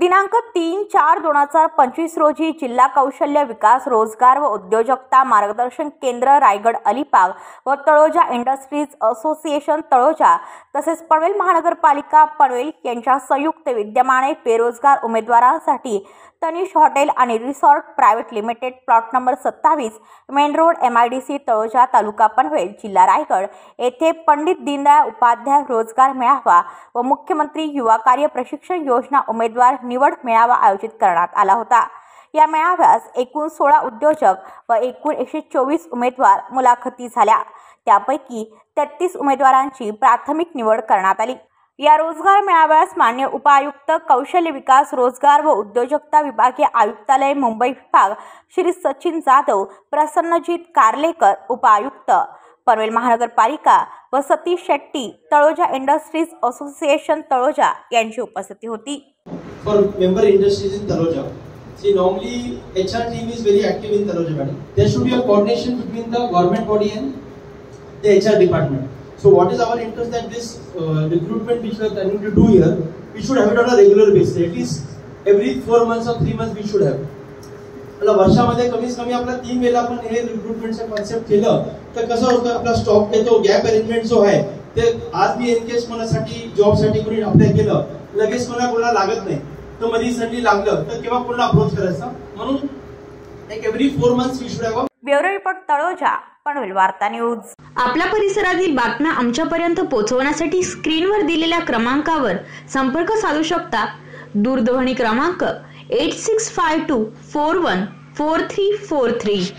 दिनांक 3/4/2025 रोजी जिल्हा कौशल्य विकास रोजगार व उद्योजकता मार्गदर्शन केंद्र रायगड अलिबाग व तळोजा इंडस्ट्रीज असोसिएशन तळोजा तसेच पनवेल महानगरपालिका पनवेल यांच्या संयुक्त विद्यमाने बेरोजगार उमेदवारांसाठी तनिष हॉटेल आणि resort private limited plot number 27 main road MIDC Taloja taluka Panvel जिल्हा रायगड येथे पंडित दीनदयाळ उपाध्याय रोजगार मेळावा व मुख्यमंत्री युवा कार्य प्रशिक्षण योजना उमेदवार निवड मेळावा आयोजित करण्यात आला होता। या मेळाव्यास एकूण 16 उद्योजक व एकूण 124 उमेदवार मुलाखती झाल्या। त्यापैकी 33 उमेदवारांची प्राथमिक निवड करण्यात आली। या रोजगार मेळाव्यास मान्य उपायुक्त कौशल्य विकास रोजगार व उद्योजकता विभागीय आयुक्तालय मुंबई विभाग श्री सचिन जाधव, प्रसन्नजीत कारलेकर उपायुक्त पनवेल महानगरपालिका व सतीश शेट्टी तळोजा इंडस्ट्रीज असोसिएशन तळोजा यांची उपस्थिती होती। For member industries in Taloja, see normally HR team is very active in Taloja, madam. There should be a coordination between the government body and the HR department. So what is our interest that this recruitment which we are planning to do here, we should have it on a regular basis. At least every 4 months or 3 months we should have. मतलब वर्षामध्ये कमीत कमी आपला 3 वेळा आपण हे रिक्रुटमेंटचा concept केलं तर कसं होतं, आपला स्टॉक तो गॅप अरेंजमेंट जो आहे ते आज मी इन केस कोणासाठी जॉबसाठी कोणी अप्लाय केलं लगेच कोणाला लागत नाही, तर मध्ये संधी लागलं तर केव्हा कोणाला अप्रोच करायचा, म्हणून एक every 4 months we should have a bureau report Taloja Panvel वार्ता न्यूज। आपल्या परिसरातील बातम्या आमच्यापर्यंत पोहोचवण्यासाठी स्क्रीनवर दिलेल्या क्रमांकावर संपर्क साधू शकता। दूरध्वनी क्रमांक 8652414343।